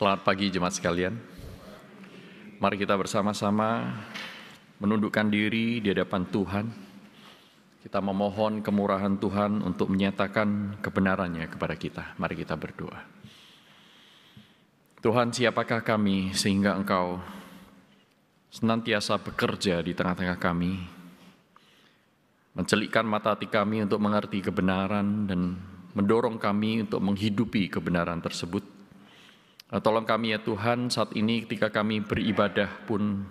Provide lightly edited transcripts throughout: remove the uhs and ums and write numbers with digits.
Selamat pagi jemaat sekalian. Mari kita bersama-sama menundukkan diri di hadapan Tuhan. Kita memohon kemurahan Tuhan untuk menyatakan kebenarannya kepada kita. Mari kita berdoa. Tuhan, siapakah kami sehingga Engkau senantiasa bekerja di tengah-tengah kami, mencelikkan mata hati kami untuk mengerti kebenaran dan mendorong kami untuk menghidupi kebenaran tersebut. Tolong kami ya Tuhan, saat ini ketika kami beribadah pun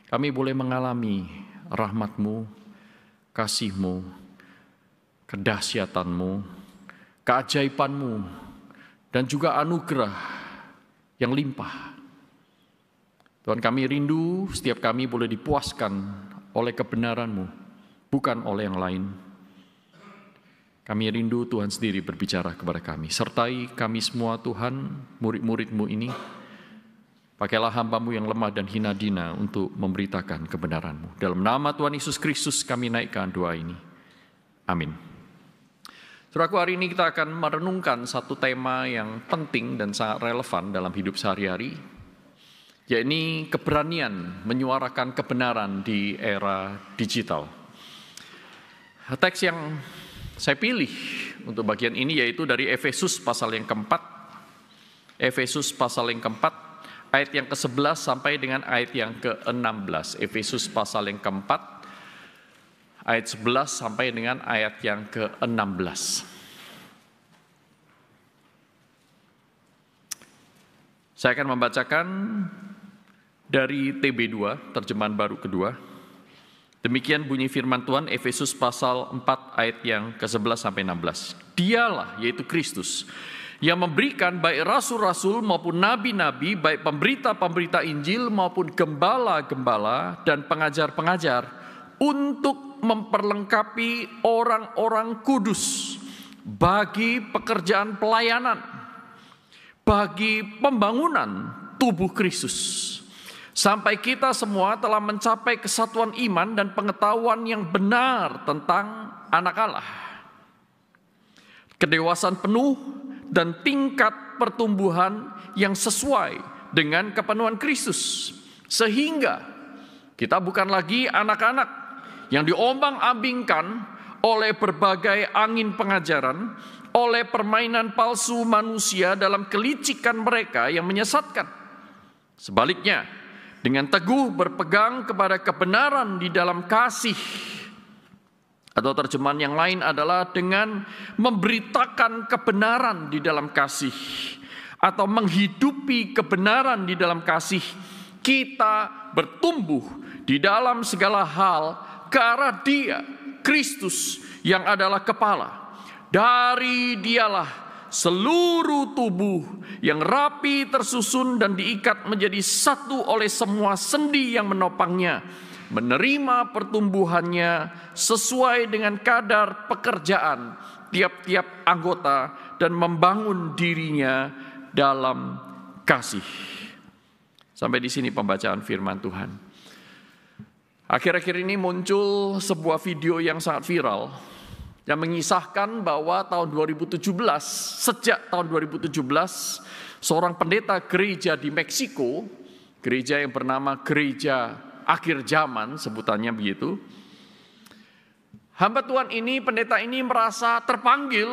kami boleh mengalami rahmat-Mu, kasih-Mu, kedahsyatan-Mu, keajaiban-Mu, dan juga anugerah yang limpah. Tuhan, kami rindu setiap kami boleh dipuaskan oleh kebenaran-Mu, bukan oleh yang lain. Kami rindu Tuhan sendiri berbicara kepada kami. Sertai kami semua Tuhan, murid-murid-Mu ini. Pakailah hamba-Mu yang lemah dan hina dina untuk memberitakan kebenaran-Mu. Dalam nama Tuhan Yesus Kristus kami naikkan doa ini. Amin. Saudaraku, hari ini kita akan merenungkan satu tema yang penting dan sangat relevan dalam hidup sehari-hari, yaitu keberanian menyuarakan kebenaran di era digital. Teks yang saya pilih untuk bagian ini yaitu dari Efesus pasal yang keempat. Efesus pasal yang keempat, ayat yang ke-11 sampai dengan ayat yang ke-16. Efesus pasal yang keempat, ayat 11 sampai dengan ayat yang ke-16. Saya akan membacakan dari TB2, terjemahan baru kedua. Demikian bunyi firman Tuhan, Efesus pasal 4 ayat yang ke-11 sampai 16. Dialah, yaitu Kristus, yang memberikan baik rasul-rasul maupun nabi-nabi, baik pemberita-pemberita Injil maupun gembala-gembala dan pengajar-pengajar, untuk memperlengkapi orang-orang kudus bagi pekerjaan pelayanan, bagi pembangunan tubuh Kristus, sampai kita semua telah mencapai kesatuan iman dan pengetahuan yang benar tentang anak Allah, kedewasaan penuh dan tingkat pertumbuhan yang sesuai dengan kepenuhan Kristus, sehingga kita bukan lagi anak-anak yang diombang-ambingkan oleh berbagai angin pengajaran, oleh permainan palsu manusia dalam kelicikan mereka yang menyesatkan. Sebaliknya, dengan teguh berpegang kepada kebenaran di dalam kasih, atau terjemahan yang lain adalah dengan memberitakan kebenaran di dalam kasih, atau menghidupi kebenaran di dalam kasih, kita bertumbuh di dalam segala hal ke arah Dia, Kristus, yang adalah kepala. Dari Dialah seluruh tubuh yang rapi tersusun dan diikat menjadi satu oleh semua sendi yang menopangnya, menerima pertumbuhannya sesuai dengan kadar pekerjaan tiap-tiap anggota dan membangun dirinya dalam kasih. Sampai di sini pembacaan firman Tuhan. Akhir-akhir ini muncul sebuah video yang sangat viral yang mengisahkan bahwa sejak tahun 2017, seorang pendeta gereja di Meksiko, gereja yang bernama Gereja Akhir Zaman, sebutannya begitu. Hamba Tuhan ini, pendeta ini merasa terpanggil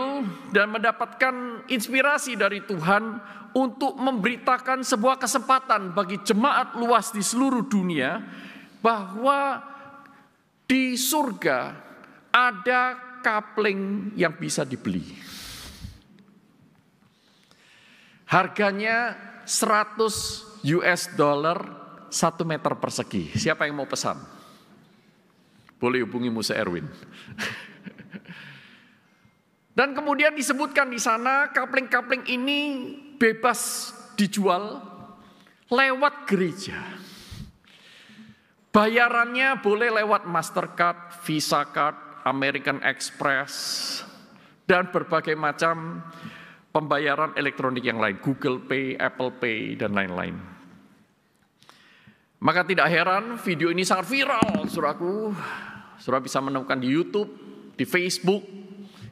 dan mendapatkan inspirasi dari Tuhan untuk memberitakan sebuah kesempatan bagi jemaat luas di seluruh dunia bahwa di surga ada kapling yang bisa dibeli. Harganya $100 1 meter persegi. Siapa yang mau pesan? Boleh hubungi Musa Erwin. Dan kemudian disebutkan di sana kapling-kapling ini bebas dijual lewat gereja. Bayarannya boleh lewat Mastercard, Visa Card, American Express, dan berbagai macam pembayaran elektronik yang lain, Google Pay, Apple Pay, dan lain-lain. Maka tidak heran video ini sangat viral, saudaraku. Saudara bisa menemukan di YouTube, di Facebook,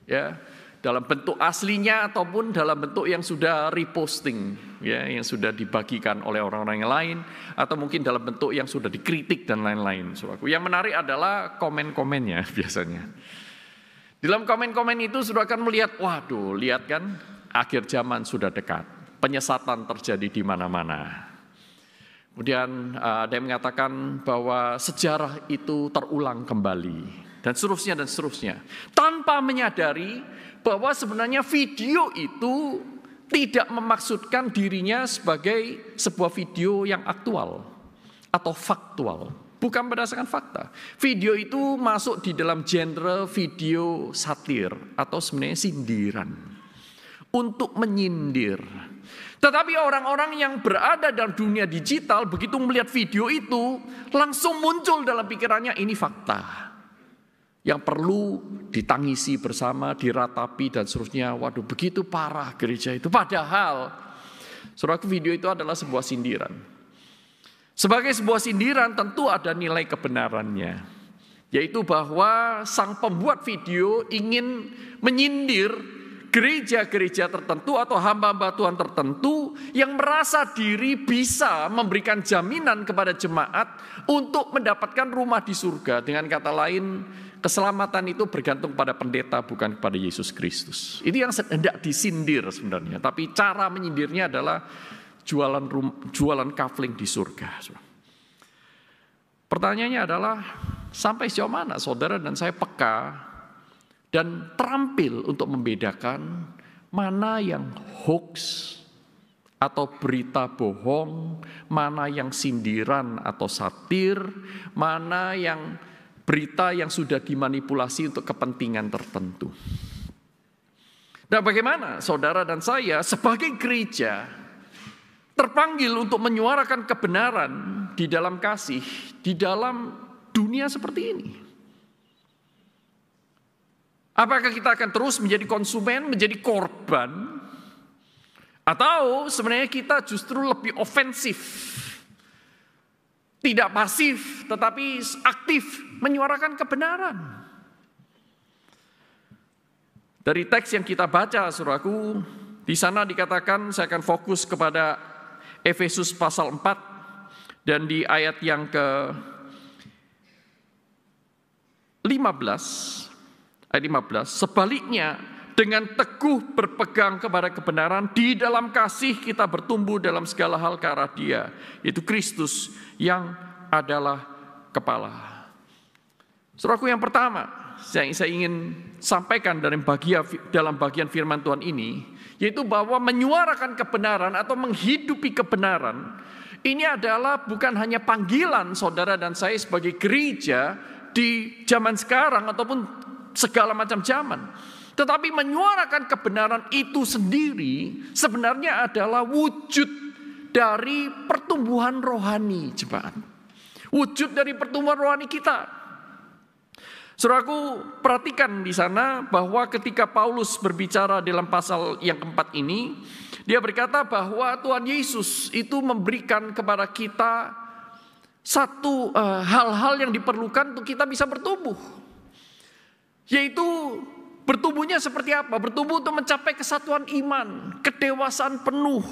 ya, dalam bentuk aslinya ataupun dalam bentuk yang sudah reposting. ya, yang sudah dibagikan oleh orang-orang yang lain, atau mungkin dalam bentuk yang sudah dikritik dan lain-lain. Saudaraku, yang menarik adalah komen-komennya biasanya. Dalam komen-komen itu sudah akan melihat, waduh, lihat kan, akhir zaman sudah dekat, penyesatan terjadi di mana-mana. Kemudian ada yang mengatakan bahwa sejarah itu terulang kembali, dan seterusnya, tanpa menyadari bahwa sebenarnya video itu tidak memaksudkan dirinya sebagai sebuah video yang aktual atau faktual, bukan berdasarkan fakta. Video itu masuk di dalam genre video satir atau sebenarnya sindiran untuk menyindir. Tetapi orang-orang yang berada dalam dunia digital begitu melihat video itu langsung muncul dalam pikirannya, ini fakta yang perlu ditangisi bersama, diratapi dan seterusnya. Waduh, begitu parah gereja itu. Padahal saudaraku, video itu adalah sebuah sindiran. Sebagai sebuah sindiran tentu ada nilai kebenarannya, yaitu bahwa sang pembuat video ingin menyindir gereja-gereja tertentu atau hamba-hamba Tuhan tertentu yang merasa diri bisa memberikan jaminan kepada jemaat untuk mendapatkan rumah di surga. Dengan kata lain, keselamatan itu bergantung pada pendeta, bukan kepada Yesus Kristus. Itu yang hendak disindir sebenarnya. Tapi cara menyindirnya adalah jualan kafling di surga. Pertanyaannya adalah, sampai sejauh mana saudara dan saya peka dan terampil untuk membedakan mana yang hoax atau berita bohong, mana yang sindiran atau satir, mana yang berita yang sudah dimanipulasi untuk kepentingan tertentu. Dan bagaimana saudara dan saya sebagai gereja terpanggil untuk menyuarakan kebenaran di dalam kasih, di dalam dunia seperti ini? Apakah kita akan terus menjadi konsumen, menjadi korban? Atau sebenarnya kita justru lebih ofensif, tidak pasif, tetapi aktif menyuarakan kebenaran? Dari teks yang kita baca, saudaraku, di sana dikatakan, saya akan fokus kepada Efesus pasal 4 dan di ayat yang ke-15. Ayat 15, sebaliknya dengan teguh berpegang kepada kebenaran, di dalam kasih kita bertumbuh dalam segala hal ke arah Dia, yaitu Kristus yang adalah kepala. Saudaraku, yang pertama saya ingin sampaikan dalam bagian firman Tuhan ini, yaitu bahwa menyuarakan kebenaran atau menghidupi kebenaran ini adalah bukan hanya panggilan saudara dan saya sebagai gereja di zaman sekarang ataupun segala macam zaman, tetapi menyuarakan kebenaran itu sendiri sebenarnya adalah wujud dari pertumbuhan rohani jemaat, wujud dari pertumbuhan rohani kita. Saudaraku, perhatikan di sana bahwa ketika Paulus berbicara dalam pasal yang keempat ini, dia berkata bahwa Tuhan Yesus itu memberikan kepada kita satu hal-hal yang diperlukan untuk kita bisa bertumbuh. Yaitu bertumbuhnya seperti apa? Bertumbuh untuk mencapai kesatuan iman, kedewasaan penuh,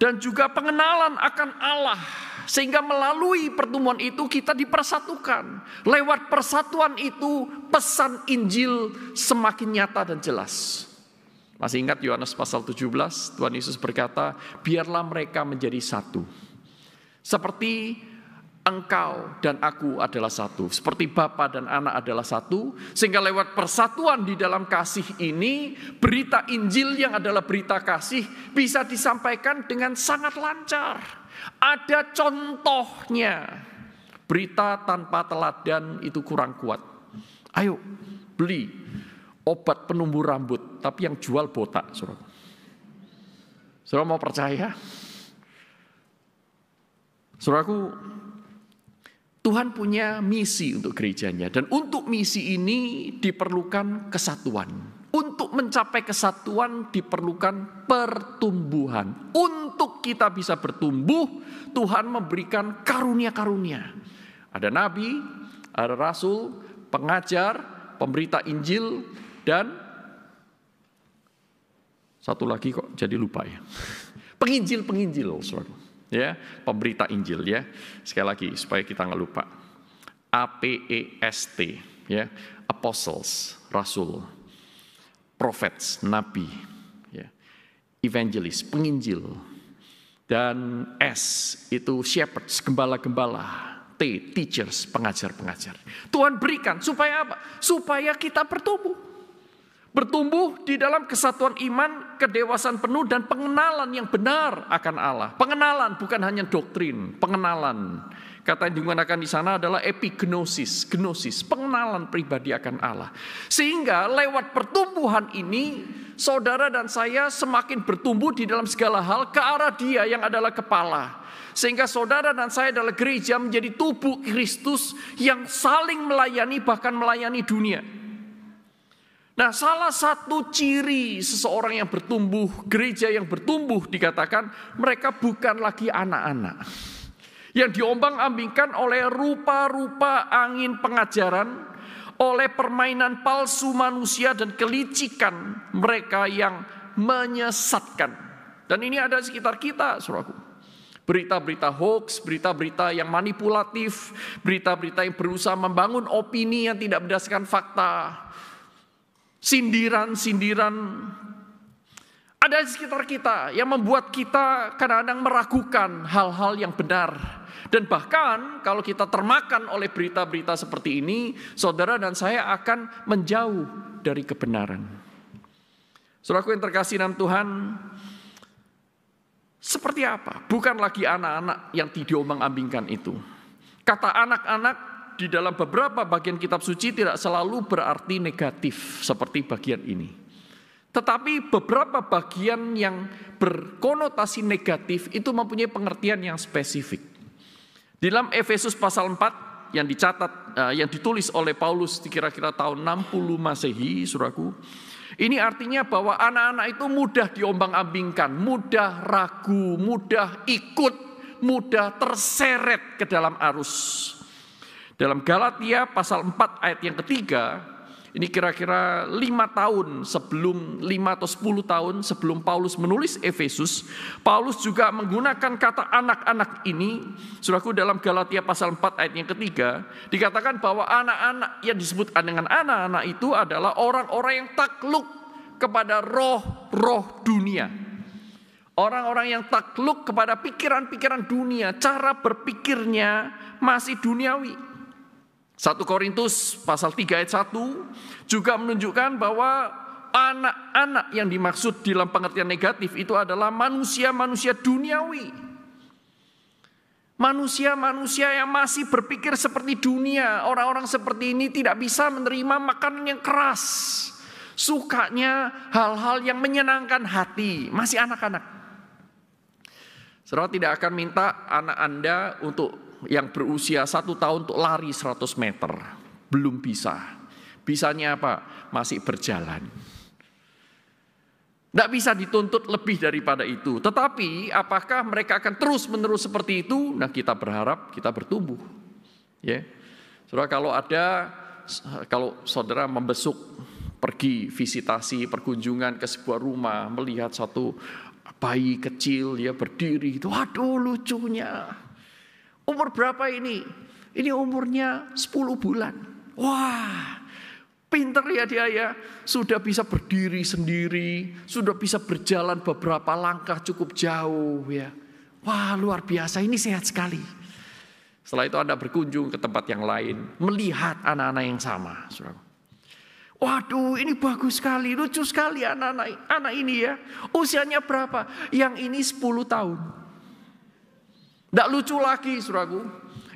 dan juga pengenalan akan Allah. Sehingga melalui pertemuan itu kita dipersatukan. Lewat persatuan itu pesan Injil semakin nyata dan jelas. Masih ingat Yohanes pasal 17, Tuhan Yesus berkata, biarlah mereka menjadi satu. Seperti engkau dan aku adalah satu, seperti Bapa dan Anak adalah satu, sehingga lewat persatuan di dalam kasih ini, berita Injil yang adalah berita kasih bisa disampaikan dengan sangat lancar. Ada contohnya. Berita tanpa teladan itu kurang kuat. Ayo beli obat penumbuh rambut, tapi yang jual botak, saudara. Saudara mau percaya? Saudaraku, Tuhan punya misi untuk gerejanya, dan untuk misi ini diperlukan kesatuan. Untuk mencapai kesatuan diperlukan pertumbuhan. Untuk kita bisa bertumbuh, Tuhan memberikan karunia-karunia. Ada nabi, ada rasul, pengajar, pemberita Injil, dan Satu lagi kok jadi lupa ya. Penginjil, saudara. Ya, pemberita Injil ya. Sekali lagi supaya kita nggak lupa. APEST ya, apostles, rasul, prophets, nabi, ya. Evangelis, penginjil. Dan S itu shepherds, gembala-gembala. T, teachers, pengajar-pengajar. Tuhan berikan supaya apa? Supaya kita bertumbuh. Bertumbuh di dalam kesatuan iman, kedewasaan penuh, dan pengenalan yang benar akan Allah. Pengenalan bukan hanya doktrin, pengenalan. Kata yang digunakan di sana adalah epignosis, gnosis, pengenalan pribadi akan Allah. Sehingga lewat pertumbuhan ini, saudara dan saya semakin bertumbuh di dalam segala hal ke arah Dia yang adalah kepala. Sehingga saudara dan saya adalah gereja menjadi tubuh Kristus yang saling melayani, bahkan melayani dunia. Nah, salah satu ciri seseorang yang bertumbuh, gereja yang bertumbuh, dikatakan mereka bukan lagi anak-anak yang diombang-ambingkan oleh rupa-rupa angin pengajaran, oleh permainan palsu manusia dan kelicikan mereka yang menyesatkan. Dan ini ada di sekitar kita, saudaraku. Berita-berita hoax, berita-berita yang manipulatif, berita-berita yang berusaha membangun opini yang tidak berdasarkan fakta. Sindiran-sindiran ada di sekitar kita yang membuat kita kadang-kadang meragukan hal-hal yang benar. Dan bahkan kalau kita termakan oleh berita-berita seperti ini, saudara dan saya akan menjauh dari kebenaran. Saudaraku yang terkasih dalam Tuhan, seperti apa? Bukan lagi anak-anak yang diombang-ambingkan itu. Kata anak-anak di dalam beberapa bagian kitab suci tidak selalu berarti negatif seperti bagian ini. Tetapi beberapa bagian yang berkonotasi negatif itu mempunyai pengertian yang spesifik. Di dalam Efesus pasal 4 yang dicatat, yang ditulis oleh Paulus di kira-kira tahun 60 Masehi, saudaraku. Ini artinya bahwa anak-anak itu mudah diombang-ambingkan, mudah ragu, mudah ikut, mudah terseret ke dalam arus. Dalam Galatia pasal 4 ayat yang ketiga, ini kira-kira 5 tahun sebelum, 5 atau 10 tahun sebelum Paulus menulis Efesus, Paulus juga menggunakan kata anak-anak ini. Saudaraku, dalam Galatia pasal 4 ayat yang ketiga, dikatakan bahwa anak-anak yang disebut dengan anak-anak itu adalah orang-orang yang takluk kepada roh-roh dunia. Orang-orang yang takluk kepada pikiran-pikiran dunia, cara berpikirnya masih duniawi. 1 Korintus pasal 3 ayat 1 juga menunjukkan bahwa anak-anak yang dimaksud dalam pengertian negatif itu adalah manusia-manusia duniawi. Manusia-manusia yang masih berpikir seperti dunia. Orang-orang seperti ini tidak bisa menerima makanan yang keras. Sukanya hal-hal yang menyenangkan hati. Masih anak-anak. Saudara tidak akan minta anak Anda untuk yang berusia 1 tahun untuk lari 100 meter. Belum bisa. Bisanya apa? Masih berjalan. Tidak bisa dituntut lebih daripada itu. Tetapi apakah mereka akan terus-menerus seperti itu? Nah, kita berharap kita bertumbuh. Ya. Saudara, kalau saudara membesuk, pergi visitasi, perkunjungan ke sebuah rumah, melihat satu bayi kecil ya berdiri, itu waduh lucunya. Umur berapa ini? Ini umurnya 10 bulan. Wah, pinter ya dia ya. Sudah bisa berdiri sendiri, sudah bisa berjalan beberapa langkah cukup jauh ya. Wah, luar biasa, ini sehat sekali. Setelah itu Anda berkunjung ke tempat yang lain, melihat anak-anak yang sama. Waduh, ini bagus sekali, lucu sekali anak ini ya. Usianya berapa? Yang ini 10 tahun. Tidak lucu lagi, saudaraku.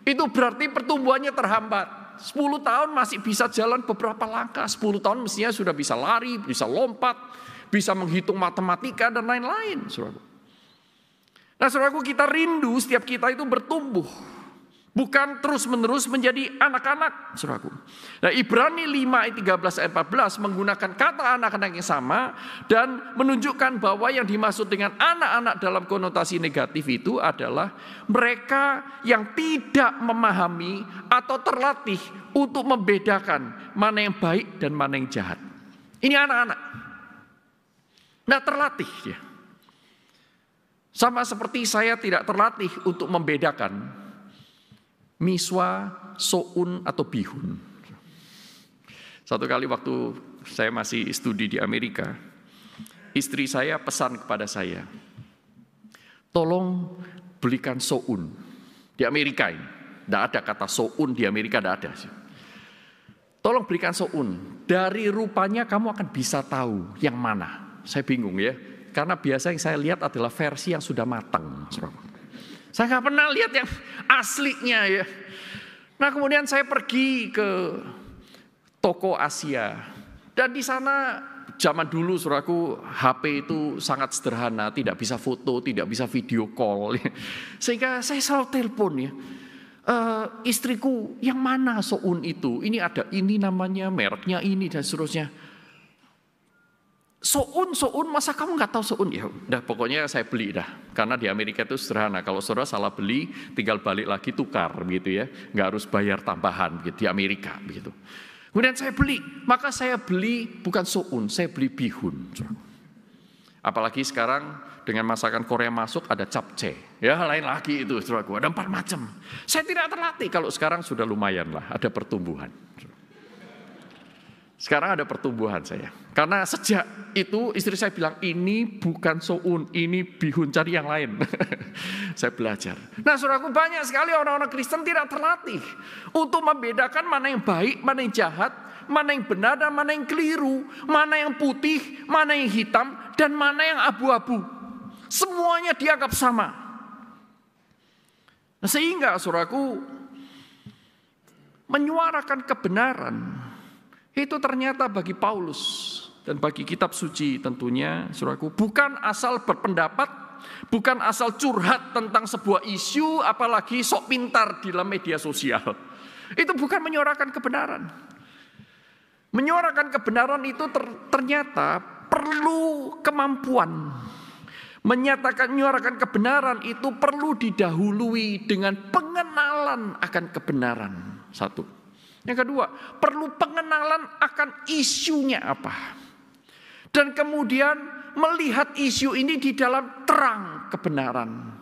Itu berarti pertumbuhannya terhambat. 10 tahun masih bisa jalan beberapa langkah. 10 tahun mestinya sudah bisa lari, bisa lompat, bisa menghitung matematika dan lain-lain, saudaraku. Nah, saudaraku, kita rindu setiap kita itu bertumbuh. Bukan terus-menerus menjadi anak-anak, saudaraku. Nah, Ibrani 5 ayat 13 ayat 14 menggunakan kata anak-anak yang sama dan menunjukkan bahwa yang dimaksud dengan anak-anak dalam konotasi negatif itu adalah mereka yang tidak memahami atau terlatih untuk membedakan mana yang baik dan mana yang jahat. Ini anak-anak. Nah, terlatih dia. Sama seperti saya tidak terlatih untuk membedakan miswa, soun, atau bihun. Satu kali waktu saya masih studi di Amerika, istri saya pesan kepada saya, tolong belikan soun. Di Amerika ini, tidak ada kata soun di Amerika, tidak ada. Tolong belikan soun. Dari rupanya kamu akan bisa tahu yang mana. Saya bingung ya, karena biasa yang saya lihat adalah versi yang sudah matang. Saya nggak pernah lihat yang aslinya ya. Nah, kemudian saya pergi ke toko Asia, dan di sana zaman dulu saudaraku HP itu sangat sederhana, tidak bisa foto, tidak bisa video call, sehingga saya selalu telepon ya, istriku, yang mana soun itu? Ini ada ini namanya, mereknya ini dan seterusnya. Soun, masa kamu nggak tahu soun? Ya udah, pokoknya saya beli dah. Karena di Amerika itu sederhana, kalau saudara salah beli, tinggal balik lagi tukar begitu ya, nggak harus bayar tambahan begitu di Amerika begitu. Kemudian saya beli, maka saya beli bukan soun, saya beli bihun. Apalagi sekarang dengan masakan Korea masuk ada capcay, ya lain lagi itu, saudaraku, ada 4 macam. Saya tidak terlatih, kalau sekarang sudah lumayan lah, ada pertumbuhan. Sekarang ada pertumbuhan saya. Karena sejak itu istri saya bilang, ini bukan soun, ini bihun, cari yang lain. Saya belajar. Nah, saudaraku, banyak sekali orang-orang Kristen tidak terlatih untuk membedakan mana yang baik, mana yang jahat, mana yang benar dan mana yang keliru, mana yang putih, mana yang hitam, dan mana yang abu-abu. Semuanya dianggap sama. Nah, sehingga saudaraku, menyuarakan kebenaran itu ternyata bagi Paulus dan bagi kitab suci tentunya, saudaraku, bukan asal berpendapat, bukan asal curhat tentang sebuah isu, apalagi sok pintar di dalam media sosial. Itu bukan menyuarakan kebenaran. Menyuarakan kebenaran itu ternyata perlu kemampuan. Menyuarakan kebenaran itu perlu didahului dengan pengenalan akan kebenaran. Satu. Yang kedua, perlu pengenalan akan isunya apa. Dan kemudian melihat isu ini di dalam terang kebenaran.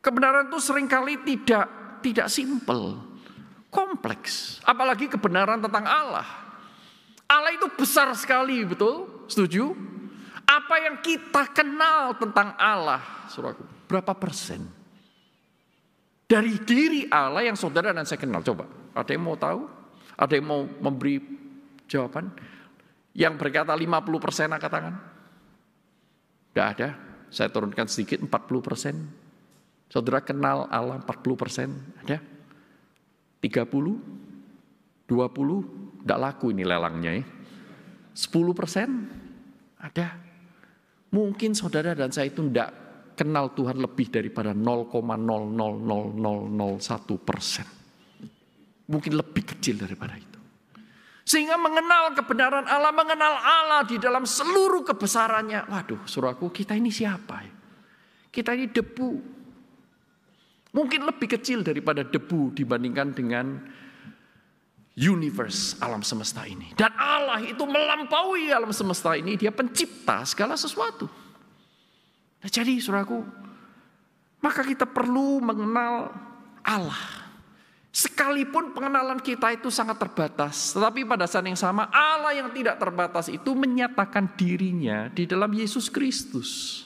Kebenaran itu seringkali tidak simpel, kompleks. Apalagi kebenaran tentang Allah. Allah itu besar sekali, betul? Setuju? Apa yang kita kenal tentang Allah, saudaraku, berapa persen? Dari diri Allah yang saudara dan saya kenal, coba. Ada yang mau tahu? Ada yang mau memberi jawaban? Yang berkata 50% angkat tangan? Tidak ada. Saya turunkan sedikit, 40%. Saudara kenal Allah 40%? Ada? 30? 20? Tidak laku ini lelangnya ya. 10%? Ada. Mungkin saudara dan saya itu tidak kenal Tuhan lebih daripada 0,00001%. Mungkin lebih kecil daripada itu. Sehingga mengenal kebenaran Allah, mengenal Allah di dalam seluruh kebesarannya. Waduh, saudaraku, kita ini siapa ya? Kita ini debu. Mungkin lebih kecil daripada debu dibandingkan dengan universe, alam semesta ini. Dan Allah itu melampaui alam semesta ini, dia pencipta segala sesuatu. Nah, jadi saudaraku, maka kita perlu mengenal Allah. Sekalipun pengenalan kita itu sangat terbatas, tetapi pada saat yang sama Allah yang tidak terbatas itu menyatakan dirinya di dalam Yesus Kristus.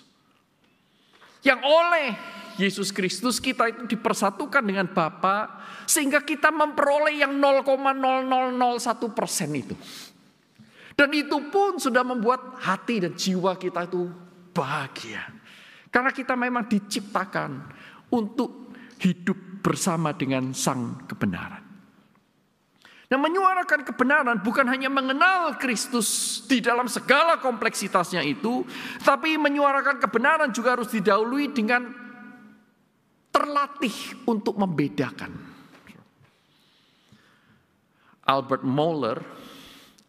Yang oleh Yesus Kristus kita itu dipersatukan dengan Bapa, sehingga kita memperoleh yang 0,0001% itu. Dan itu pun sudah membuat hati dan jiwa kita itu bahagia. Karena kita memang diciptakan untuk hidup bersama dengan sang kebenaran. Nah, menyuarakan kebenaran bukan hanya mengenal Kristus di dalam segala kompleksitasnya itu, tapi menyuarakan kebenaran juga harus didahului dengan terlatih untuk membedakan. Albert Mohler,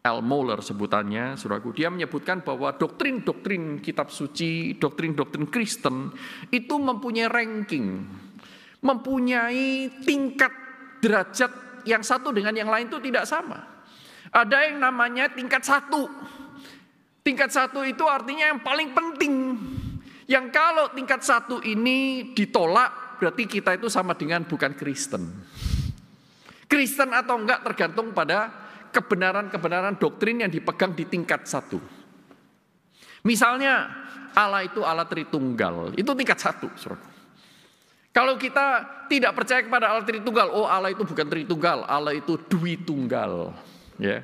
L. Mohler sebutannya, saudaraku, dia menyebutkan bahwa doktrin-doktrin kitab suci, doktrin-doktrin Kristen itu mempunyai ranking, mempunyai tingkat derajat yang satu dengan yang lain itu tidak sama. Ada yang namanya tingkat 1. Tingkat 1 itu artinya yang paling penting. Yang kalau tingkat 1 ini ditolak, berarti kita itu sama dengan bukan Kristen. Kristen atau enggak tergantung pada kebenaran-kebenaran doktrin yang dipegang di tingkat 1. Misalnya Allah itu Allah Tritunggal, itu tingkat 1. Kalau kita tidak percaya kepada Allah Tritunggal, oh Allah itu bukan Tritunggal, Allah itu Dwitunggal, ya.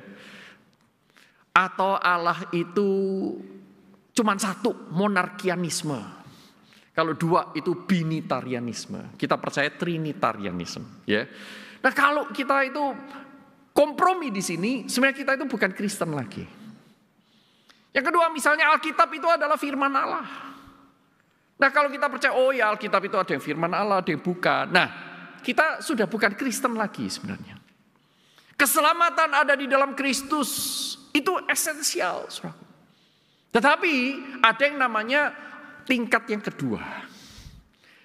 Atau Allah itu cuma 1, monarkianisme. Kalau 2 itu binitarianisme. Kita percaya trinitarianisme, ya. Nah, kalau kita itu kompromi di sini, sebenarnya kita itu bukan Kristen lagi. Yang kedua, misalnya Alkitab itu adalah firman Allah. Nah, kalau kita percaya, oh ya Alkitab itu ada yang firman Allah, ada yang bukan. Nah, kita sudah bukan Kristen lagi sebenarnya. Keselamatan ada di dalam Kristus, itu esensial. Tetapi ada yang namanya tingkat yang kedua.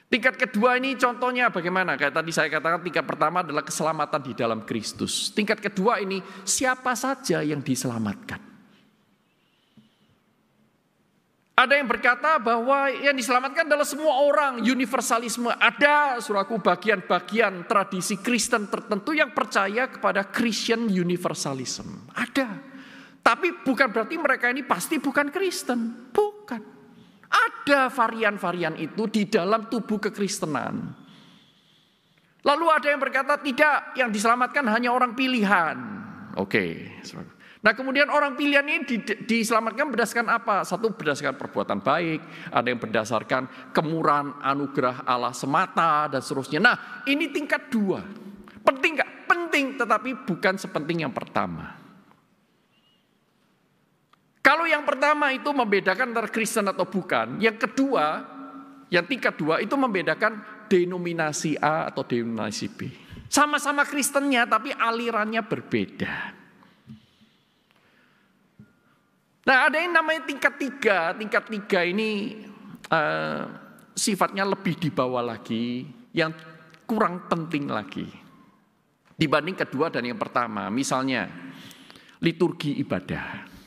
Tingkat kedua ini contohnya bagaimana? Kayak tadi saya katakan, tingkat pertama adalah keselamatan di dalam Kristus. Tingkat kedua ini siapa saja yang diselamatkan. Ada yang berkata bahwa yang diselamatkan adalah semua orang, universalisme. Ada, saudaraku, bagian-bagian tradisi Kristen tertentu yang percaya kepada Christian universalism. Ada. Tapi bukan berarti mereka ini pasti bukan Kristen. Bukan. Ada varian-varian itu di dalam tubuh kekristenan. Lalu ada yang berkata tidak, yang diselamatkan hanya orang pilihan. Oke, saudara. Nah, kemudian orang pilihan ini diselamatkan berdasarkan apa? Satu, berdasarkan perbuatan baik, ada yang berdasarkan kemurahan anugerah Allah semata dan seterusnya. Nah, ini tingkat 2. Penting gak? Penting, tetapi bukan sepenting yang pertama. Kalau yang pertama itu membedakan antara Kristen atau bukan, yang kedua, yang tingkat 2 itu membedakan denominasi A atau denominasi B. Sama-sama Kristennya, tapi alirannya berbeda. Nah, ada yang namanya tingkat 3. Tingkat 3 ini sifatnya lebih di bawah lagi, yang kurang penting lagi dibanding kedua dan yang pertama. Misalnya liturgi ibadah.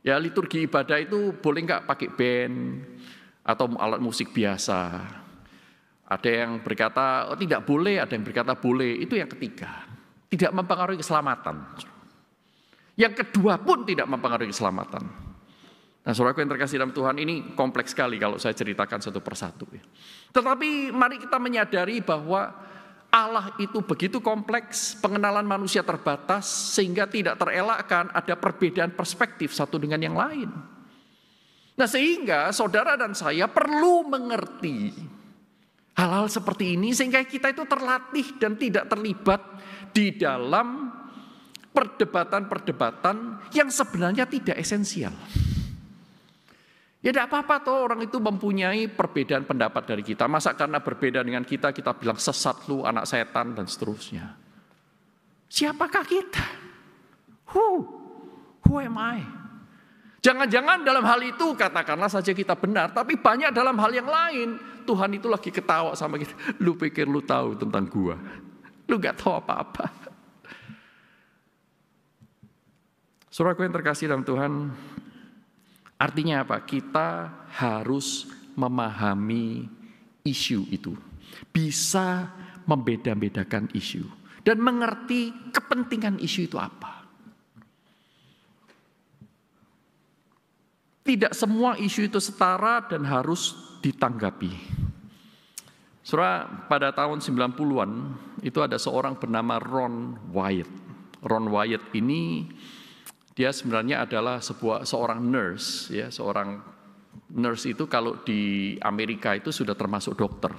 Ya, liturgi ibadah itu boleh nggak pakai band atau alat musik biasa. Ada yang berkata oh, tidak boleh, ada yang berkata boleh. Itu yang ketiga. Tidak mempengaruhi keselamatan. Yang kedua pun tidak mempengaruhi keselamatan. Nah, saudaraku yang terkasih dalam Tuhan, ini kompleks sekali kalau saya ceritakan satu persatu. Tetapi mari kita menyadari bahwa Allah itu begitu kompleks, pengenalan manusia terbatas, sehingga tidak terelakkan ada perbedaan perspektif satu dengan yang lain. Nah, sehingga saudara dan saya perlu mengerti hal-hal seperti ini, sehingga kita itu terlatih dan tidak terlibat di dalam perdebatan-perdebatan yang sebenarnya tidak esensial. Ya tidak apa-apa toh orang itu mempunyai perbedaan pendapat dari kita. Masa karena berbeda dengan kita bilang sesat lu, anak setan dan seterusnya. Siapakah kita? Who am I? Jangan-jangan dalam hal itu katakanlah saja kita benar, tapi banyak dalam hal yang lain Tuhan itu lagi ketawa sama kita. Lu pikir lu tahu tentang gua? Lu gak tahu apa-apa. Saudaraku yang terkasih dalam Tuhan, artinya apa? Kita harus memahami isu itu. Bisa membeda-bedakan isu. Dan mengerti kepentingan isu itu apa. Tidak semua isu itu setara dan harus ditanggapi. Saudara, pada tahun 90-an itu ada seorang bernama Ron Wyatt. Ron Wyatt ini dia sebenarnya adalah seorang nurse, ya, seorang nurse itu kalau di Amerika itu sudah termasuk dokter,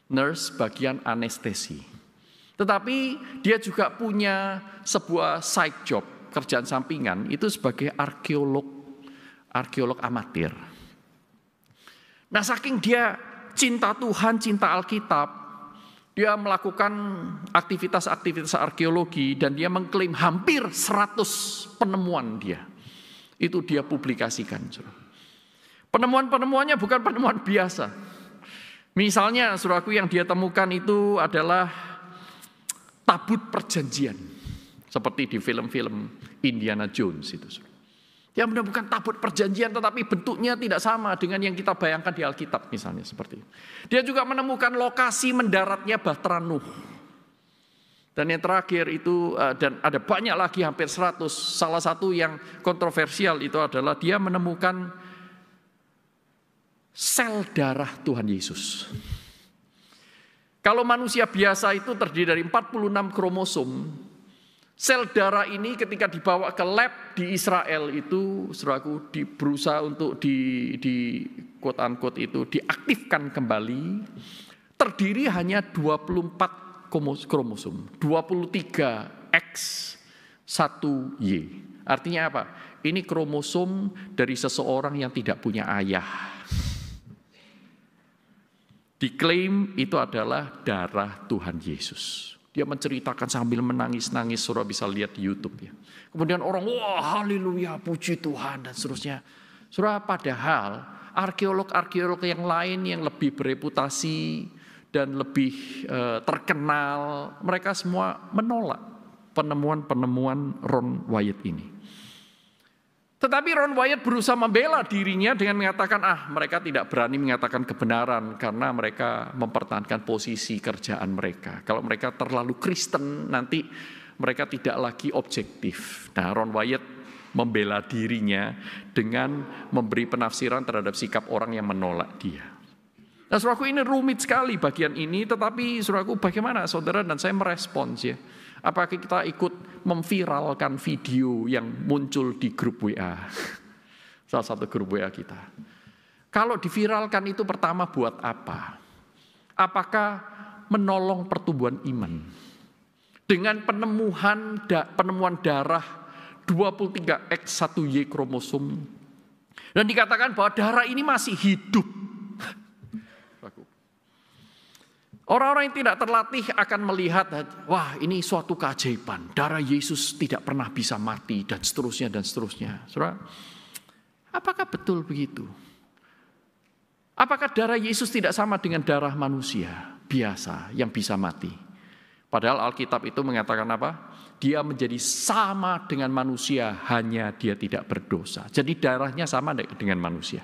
nurse bagian anestesi. Tetapi dia juga punya sebuah side job, kerjaan sampingan itu sebagai arkeolog amatir. Nah, saking dia cinta Tuhan, cinta Alkitab, dia melakukan aktivitas-aktivitas arkeologi dan dia mengklaim hampir 100 penemuan dia. Itu dia publikasikan. Penemuan-penemuannya bukan penemuan biasa. Misalnya, saudaraku, yang dia temukan itu adalah tabut perjanjian. Seperti di film-film Indiana Jones itu. Dia menemukan tabut perjanjian tetapi bentuknya tidak sama dengan yang kita bayangkan di Alkitab misalnya seperti itu. Dia juga menemukan lokasi mendaratnya Bahtera Nuh. Dan yang terakhir itu, dan ada banyak lagi hampir 100, salah satu yang kontroversial itu adalah dia menemukan sel darah Tuhan Yesus. Kalau manusia biasa itu terdiri dari 46 kromosom, sel darah ini ketika dibawa ke lab di Israel itu, saudaraku, berusaha untuk di quote unquote itu diaktifkan kembali, terdiri hanya 24 kromosom, 23X, 1Y. Artinya apa? Ini kromosom dari seseorang yang tidak punya ayah. Diklaim itu adalah darah Tuhan Yesus. Dia menceritakan sambil menangis-nangis, saudara bisa lihat di YouTube ya. Kemudian orang, wah haleluya, puji Tuhan dan seterusnya. Saudara, padahal arkeolog-arkeolog yang lain yang lebih bereputasi dan lebih terkenal, mereka semua menolak penemuan-penemuan Ron Wyatt ini. Tetapi Ron Wyatt berusaha membela dirinya dengan mengatakan, mereka tidak berani mengatakan kebenaran karena mereka mempertahankan posisi kerjaan mereka. Kalau mereka terlalu Kristen, nanti mereka tidak lagi objektif. Nah, Ron Wyatt membela dirinya dengan memberi penafsiran terhadap sikap orang yang menolak dia. Nah, saudaraku, ini rumit sekali bagian ini, tetapi saudaraku, bagaimana saudara dan saya merespons ya? Apakah kita ikut memviralkan video yang muncul di grup WA? Salah satu grup WA kita. Kalau diviralkan itu pertama buat apa? Apakah menolong pertumbuhan iman? Dengan penemuan darah 23X1Y kromosom. Dan dikatakan bahwa darah ini masih hidup. Orang-orang yang tidak terlatih akan melihat, wah ini suatu keajaiban, darah Yesus tidak pernah bisa mati, dan seterusnya, dan seterusnya. Saudara, apakah betul begitu? Apakah darah Yesus tidak sama dengan darah manusia biasa yang bisa mati? Padahal Alkitab itu mengatakan apa? Dia menjadi sama dengan manusia, hanya dia tidak berdosa. Jadi darahnya sama dengan manusia.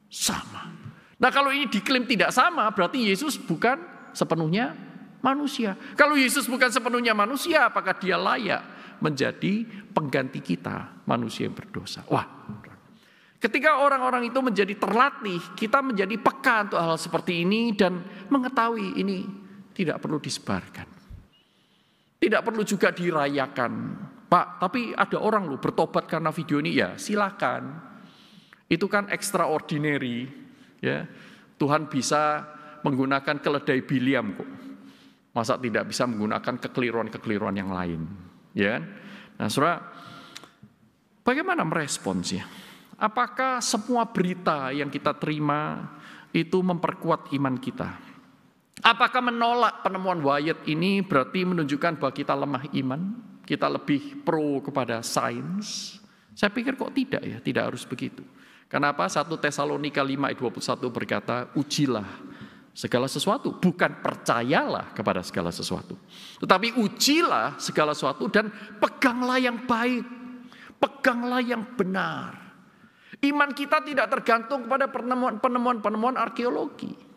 Sama. Nah kalau ini diklaim tidak sama, berarti Yesus bukan sepenuhnya manusia. Kalau Yesus bukan sepenuhnya manusia, apakah dia layak menjadi pengganti kita, manusia yang berdosa? Wah, ketika orang-orang itu menjadi terlatih, kita menjadi peka untuk hal seperti ini dan mengetahui ini tidak perlu disebarkan. Tidak perlu juga dirayakan. Pak, tapi ada orang loh bertobat karena video ini, ya silakan. Itu kan extraordinary, ya. Tuhan bisa menggunakan keledai Biliam kok. Masa tidak bisa menggunakan kekeliruan-kekeliruan yang lain, ya kan? Nah, saudara, bagaimana meresponsnya? Apakah semua berita yang kita terima itu memperkuat iman kita? Apakah menolak penemuan Wyatt ini berarti menunjukkan bahwa kita lemah iman? Kita lebih pro kepada sains? Saya pikir kok tidak ya, tidak harus begitu. Kenapa? 1 Tesalonika 5 ayat 21 berkata, ujilah segala sesuatu, bukan percayalah kepada segala sesuatu. Tetapi ujilah segala sesuatu dan peganglah yang baik, peganglah yang benar. Iman kita tidak tergantung kepada penemuan-penemuan arkeologi.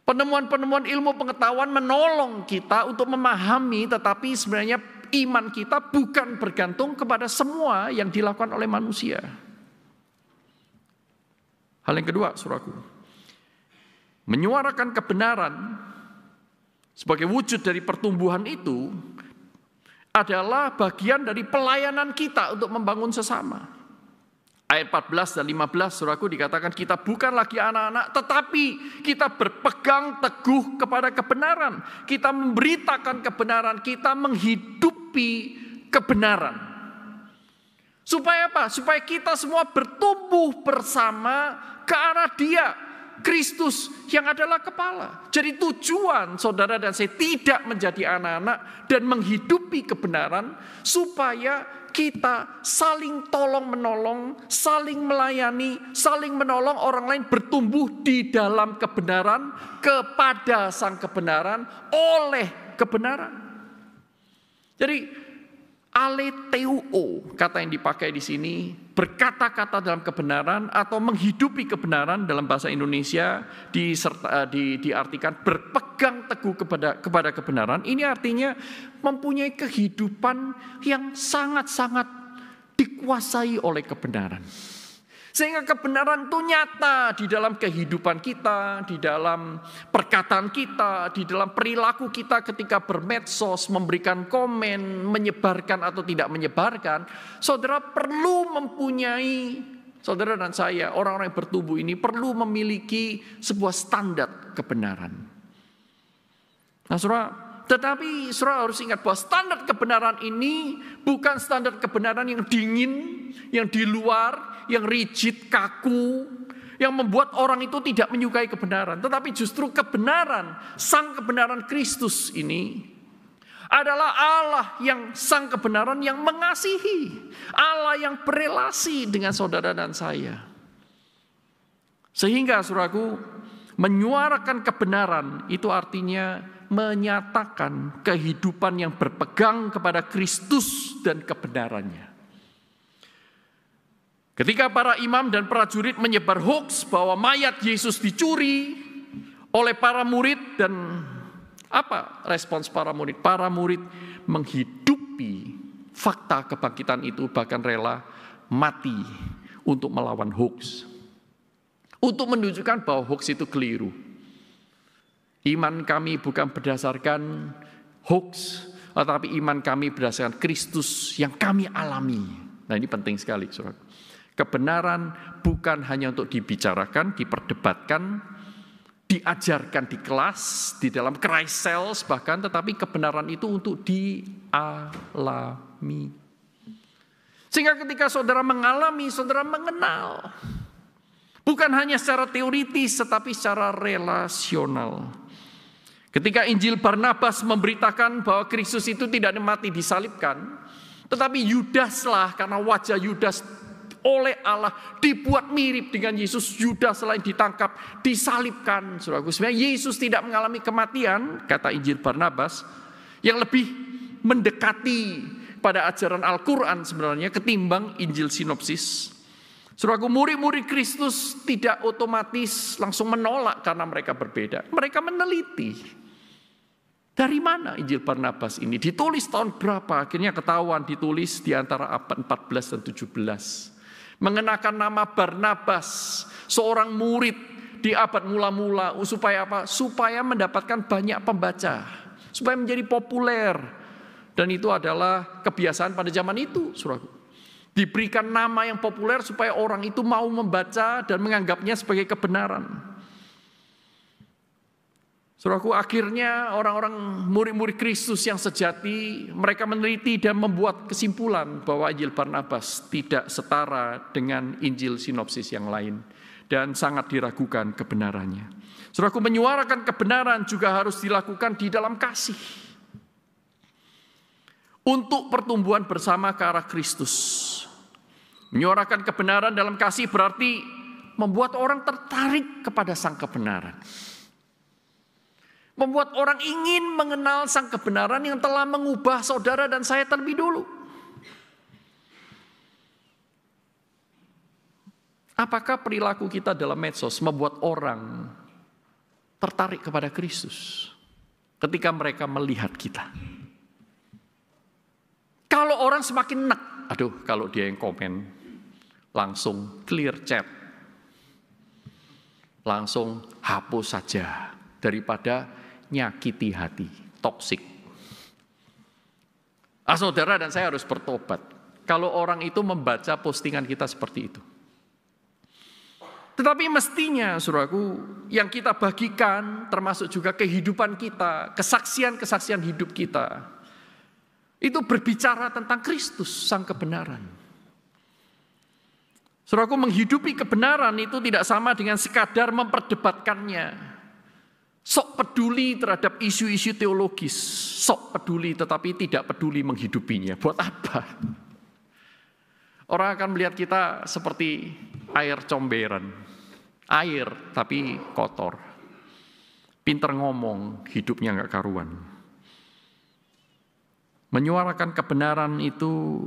Penemuan-penemuan ilmu pengetahuan menolong kita untuk memahami, tetapi sebenarnya iman kita bukan bergantung kepada semua yang dilakukan oleh manusia. Hal yang kedua, saudaraku, menyuarakan kebenaran sebagai wujud dari pertumbuhan itu adalah bagian dari pelayanan kita untuk membangun sesama. Ayat 14 dan 15, saudaraku, dikatakan kita bukan lagi anak-anak, tetapi kita berpegang teguh kepada kebenaran. Kita memberitakan kebenaran, kita menghidupi kebenaran. Supaya apa? Supaya kita semua bertumbuh bersama ke arah Dia, Kristus yang adalah kepala. Jadi tujuan saudara dan saya tidak menjadi anak-anak dan menghidupi kebenaran supaya kita saling tolong-menolong, saling melayani, saling menolong orang lain bertumbuh di dalam kebenaran kepada sang kebenaran oleh kebenaran. Jadi Aleteuo, kata yang dipakai di sini, berkata-kata dalam kebenaran atau menghidupi kebenaran dalam bahasa Indonesia diartikan berpegang teguh kepada kebenaran. Ini artinya mempunyai kehidupan yang sangat-sangat dikuasai oleh kebenaran. Sehingga kebenaran itu nyata di dalam kehidupan kita, di dalam perkataan kita, di dalam perilaku kita ketika bermedsos, memberikan komen, menyebarkan atau tidak menyebarkan. Saudara perlu mempunyai, saudara dan saya, orang-orang yang bertumbuh ini perlu memiliki sebuah standar kebenaran. Nah, saudara, tetapi saudara harus ingat bahwa standar kebenaran ini bukan standar kebenaran yang dingin, yang di luar, yang rigid, kaku, yang membuat orang itu tidak menyukai kebenaran. Tetapi justru kebenaran, sang kebenaran Kristus ini adalah Allah yang sang kebenaran yang mengasihi. Allah yang berelasi dengan saudara dan saya. Sehingga saudaraku, menyuarakan kebenaran itu artinya menyatakan kehidupan yang berpegang kepada Kristus dan kebenarannya. Ketika para imam dan prajurit menyebar hoaks bahwa mayat Yesus dicuri oleh para murid, dan apa respons para murid? Para murid menghidupi fakta kebangkitan itu, bahkan rela mati untuk melawan hoaks. Untuk menunjukkan bahwa hoaks itu keliru. Iman kami bukan berdasarkan hoaks, tetapi iman kami berdasarkan Kristus yang kami alami. Nah, ini penting sekali, saudara. Kebenaran bukan hanya untuk dibicarakan, diperdebatkan, diajarkan di kelas, di dalam kreisels bahkan, tetapi kebenaran itu untuk dialami. Sehingga ketika saudara mengalami, saudara mengenal. Bukan hanya secara teoritis, tetapi secara relasional. Ketika Injil Barnabas memberitakan bahwa Kristus itu tidak mati disalibkan, tetapi Yudaslah, karena wajah Yudas oleh Allah dibuat mirip dengan Yesus, Yudas selain ditangkap, disalibkan. Saudaraku, sebenarnya Yesus tidak mengalami kematian, kata Injil Barnabas, yang lebih mendekati pada ajaran Al-Quran sebenarnya ketimbang Injil sinopsis. Saudaraku, murid-murid Kristus tidak otomatis langsung menolak karena mereka berbeda. Mereka meneliti. Dari mana Injil Barnabas ini? Ditulis tahun berapa? Akhirnya ketahuan ditulis di antara abad 14 dan 17. Mengenakan nama Barnabas, seorang murid di abad mula-mula. Supaya apa? Supaya mendapatkan banyak pembaca. Supaya menjadi populer. Dan itu adalah kebiasaan pada zaman itu, saudaraku. Diberikan nama yang populer supaya orang itu mau membaca dan menganggapnya sebagai kebenaran. Saudaraku, akhirnya orang-orang murid-murid Kristus yang sejati, mereka meneliti dan membuat kesimpulan bahwa Injil Barnabas tidak setara dengan Injil sinopsis yang lain dan sangat diragukan kebenarannya. Saudaraku, menyuarakan kebenaran juga harus dilakukan di dalam kasih. Untuk pertumbuhan bersama ke arah Kristus. Menyuarakan kebenaran dalam kasih berarti membuat orang tertarik kepada sang kebenaran. Membuat orang ingin mengenal sang kebenaran yang telah mengubah saudara dan saya terlebih dulu. Apakah perilaku kita dalam medsos membuat orang tertarik kepada Kristus ketika mereka melihat kita? Kalau orang semakin enak, kalau dia yang komen, langsung clear chat, langsung hapus saja daripada nyakiti hati, toksik. Saudara dan saya harus bertobat kalau orang itu membaca postingan kita seperti itu. Tetapi mestinya, saudaraku, yang kita bagikan termasuk juga kehidupan kita, kesaksian-kesaksian hidup kita, itu berbicara tentang Kristus, sang kebenaran. Saudaraku, menghidupi kebenaran itu tidak sama dengan sekadar memperdebatkannya. Sok peduli terhadap isu-isu teologis, sok peduli tetapi tidak peduli menghidupinya. Buat apa? Orang akan melihat kita seperti air comberan. Air tapi kotor. Pinter ngomong, hidupnya gak karuan. Menyuarakan kebenaran itu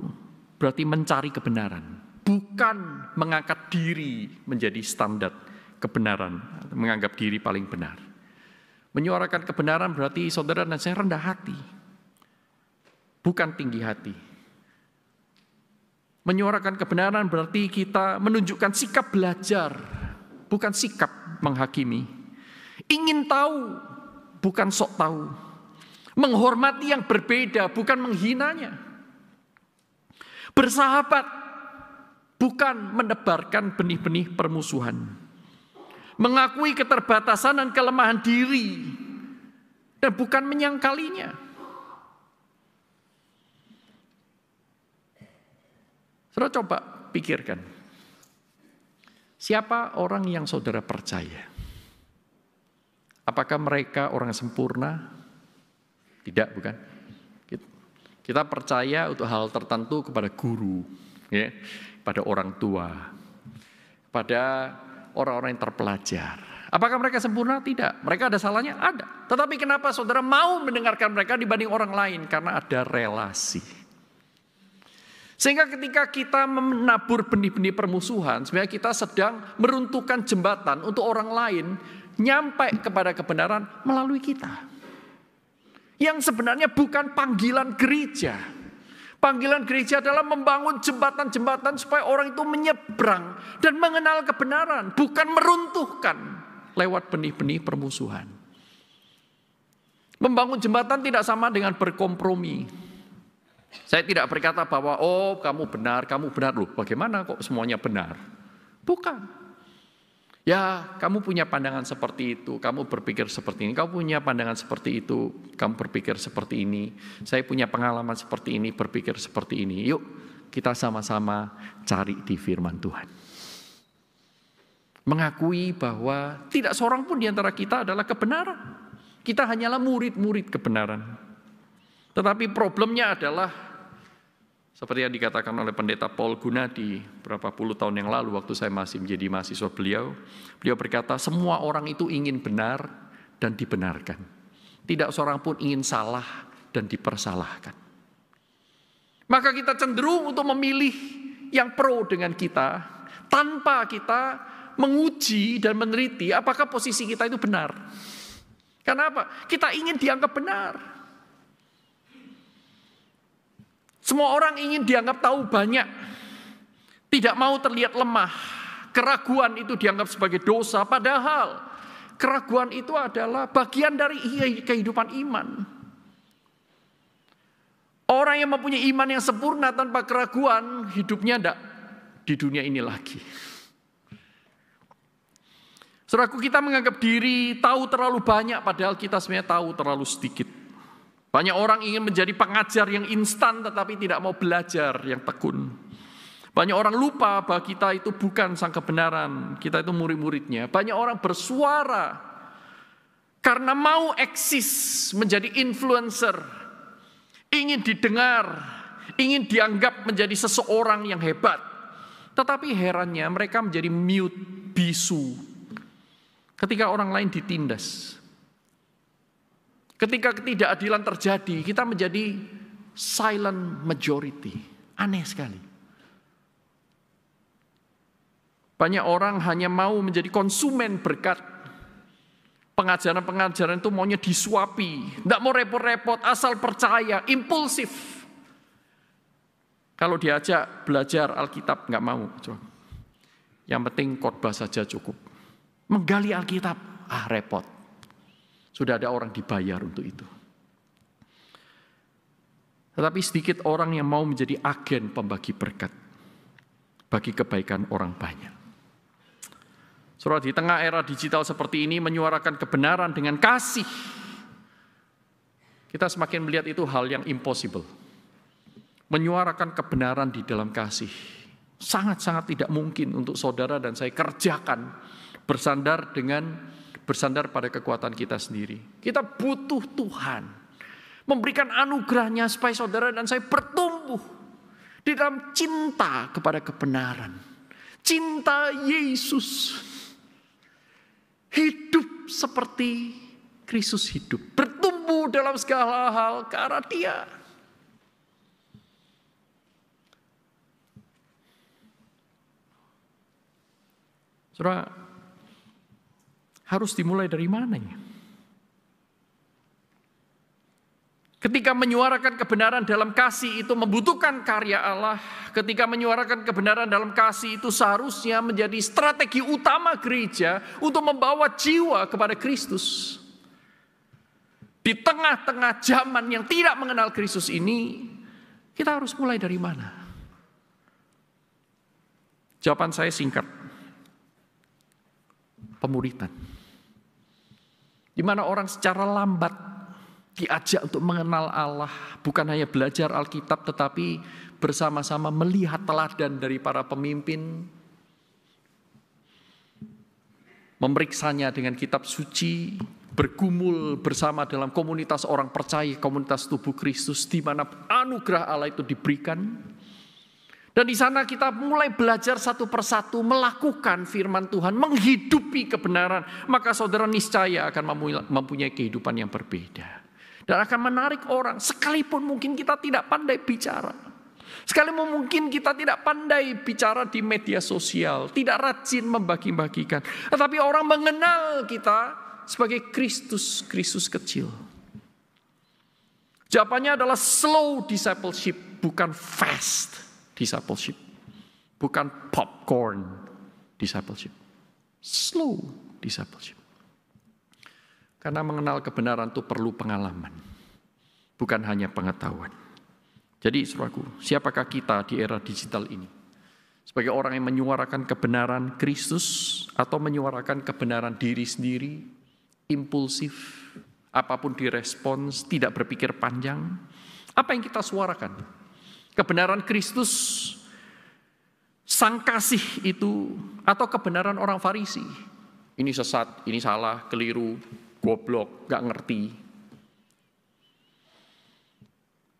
berarti mencari kebenaran, bukan mengangkat diri menjadi standar kebenaran, menganggap diri paling benar. Menyuarakan kebenaran berarti saudara dan saya rendah hati, bukan tinggi hati. Menyuarakan kebenaran berarti kita menunjukkan sikap belajar, bukan sikap menghakimi. Ingin tahu, bukan sok tahu. Menghormati yang berbeda, bukan menghinanya. Bersahabat, bukan menebarkan benih-benih permusuhan. Mengakui keterbatasan dan kelemahan diri, dan bukan menyangkalinya. Saudara coba pikirkan, siapa orang yang saudara percaya? Apakah mereka orang sempurna? Tidak, bukan. Kita percaya untuk hal tertentu kepada guru, ya, pada orang tua, pada orang-orang yang terpelajar. Apakah mereka sempurna? Tidak. Mereka ada salahnya? Ada. Tetapi kenapa saudara mau mendengarkan mereka dibanding orang lain? Karena ada relasi. Sehingga ketika kita menabur benih-benih permusuhan, sebenarnya kita sedang meruntuhkan jembatan untuk orang lain nyampe kepada kebenaran melalui kita. Yang sebenarnya bukan panggilan gereja. Panggilan gereja adalah membangun jembatan-jembatan supaya orang itu menyeberang dan mengenal kebenaran, bukan meruntuhkan lewat benih-benih permusuhan. Membangun jembatan tidak sama dengan berkompromi. Saya tidak berkata bahwa kamu benar loh. Bagaimana kok semuanya benar? Bukan. Ya, kamu punya pandangan seperti itu, kamu berpikir seperti ini, kamu punya pandangan seperti itu, kamu berpikir seperti ini, saya punya pengalaman seperti ini, berpikir seperti ini. Yuk, kita sama-sama cari di firman Tuhan. Mengakui bahwa tidak seorang pun di antara kita adalah kebenaran. Kita hanyalah murid-murid kebenaran. Tetapi problemnya adalah seperti yang dikatakan oleh pendeta Paul Gunadi berapa puluh tahun yang lalu waktu saya masih menjadi mahasiswa beliau. Beliau berkata, semua orang itu ingin benar dan dibenarkan. Tidak seorang pun ingin salah dan dipersalahkan. Maka kita cenderung untuk memilih yang pro dengan kita tanpa kita menguji dan meneliti apakah posisi kita itu benar. Karena apa? Kita ingin dianggap benar. Semua orang ingin dianggap tahu banyak, tidak mau terlihat lemah. Keraguan itu dianggap sebagai dosa, padahal keraguan itu adalah bagian dari kehidupan iman. Orang yang mempunyai iman yang sempurna tanpa keraguan, hidupnya tidak di dunia ini lagi. Saudaraku, kita menganggap diri tahu terlalu banyak, padahal kita sebenarnya tahu terlalu sedikit. Banyak orang ingin menjadi pengajar yang instan tetapi tidak mau belajar yang tekun. Banyak orang lupa bahwa kita itu bukan sang kebenaran, kita itu murid-muridnya. Banyak orang bersuara karena mau eksis menjadi influencer, ingin didengar, ingin dianggap menjadi seseorang yang hebat. Tetapi herannya mereka menjadi mute, bisu ketika orang lain ditindas. Ketika ketidakadilan terjadi, kita menjadi silent majority. Aneh sekali. Banyak orang hanya mau menjadi konsumen berkat. Pengajaran-pengajaran itu maunya disuapi. Tidak mau repot-repot, asal percaya, impulsif. Kalau diajak belajar Alkitab, nggak mau. Yang penting khotbah saja cukup. Menggali Alkitab, repot. Sudah ada orang dibayar untuk itu. Tetapi sedikit orang yang mau menjadi agen pembagi berkat bagi kebaikan orang banyak. Saudara, di tengah era digital seperti ini menyuarakan kebenaran dengan kasih, kita semakin melihat itu hal yang impossible. Menyuarakan kebenaran di dalam kasih sangat-sangat tidak mungkin untuk saudara dan saya kerjakan bersandar pada kekuatan kita sendiri. Kita butuh Tuhan memberikan anugerahnya supaya saudara dan saya bertumbuh di dalam cinta kepada kebenaran. Cinta Yesus. Hidup seperti Kristus hidup. Bertumbuh dalam segala hal ke arah Dia. Saudara, harus dimulai dari mana ya? Ketika menyuarakan kebenaran dalam kasih itu membutuhkan karya Allah. Ketika menyuarakan kebenaran dalam kasih itu seharusnya menjadi strategi utama gereja untuk membawa jiwa kepada Kristus. Di tengah-tengah zaman yang tidak mengenal Kristus ini, kita harus mulai dari mana? Jawaban saya singkat. Pemuritan. Di mana orang secara lambat diajak untuk mengenal Allah, bukan hanya belajar Alkitab, tetapi bersama-sama melihat teladan dari para pemimpin, memeriksanya dengan kitab suci, bergumul bersama dalam komunitas orang percaya, komunitas tubuh Kristus, di mana anugerah Allah itu diberikan. Dan di sana kita mulai belajar satu persatu melakukan firman Tuhan, menghidupi kebenaran, maka saudara niscaya akan mempunyai kehidupan yang berbeda. Dan akan menarik orang, sekalipun mungkin kita tidak pandai bicara. Sekalipun mungkin kita tidak pandai bicara di media sosial, tidak rajin membagi-bagikan. Tetapi orang mengenal kita sebagai Kristus kecil. Jawabannya adalah slow discipleship, bukan fast discipleship. Bukan popcorn discipleship. Slow discipleship. Karena mengenal kebenaran itu perlu pengalaman, bukan hanya pengetahuan. Jadi saudaraku, siapakah kita di era digital ini? Sebagai orang yang menyuarakan kebenaran Kristus atau menyuarakan kebenaran diri sendiri, impulsif, apapun direspons, tidak berpikir panjang. Apa yang kita suarakan? Kebenaran Kristus, sang kasih itu, atau kebenaran orang Farisi? Ini sesat, ini salah, keliru, goblok, gak ngerti.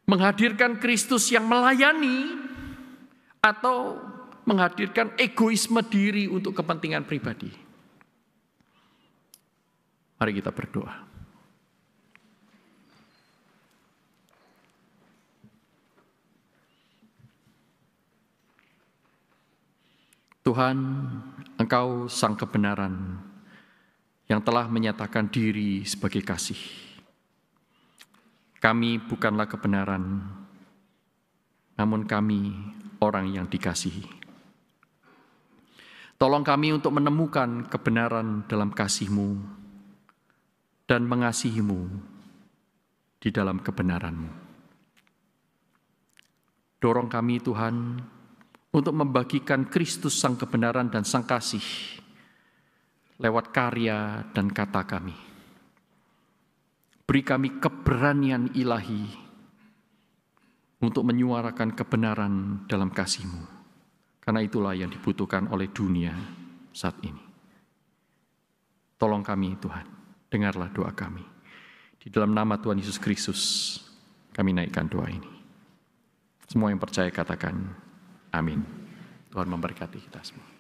Menghadirkan Kristus yang melayani atau menghadirkan egoisme diri untuk kepentingan pribadi. Mari kita berdoa. Tuhan, Engkau sang kebenaran yang telah menyatakan diri sebagai kasih. Kami bukanlah kebenaran, namun kami orang yang dikasihi. Tolong kami untuk menemukan kebenaran dalam kasih-Mu dan mengasihi-Mu di dalam kebenaran-Mu. Dorong kami Tuhan untuk membagikan Kristus sang kebenaran dan sang kasih lewat karya dan kata kami. Beri kami keberanian ilahi untuk menyuarakan kebenaran dalam kasih-Mu. Karena itulah yang dibutuhkan oleh dunia saat ini. Tolong kami Tuhan, dengarlah doa kami. Di dalam nama Tuhan Yesus Kristus, kami naikkan doa ini. Semua yang percaya katakan, amin. Tuhan memberkati kita semua.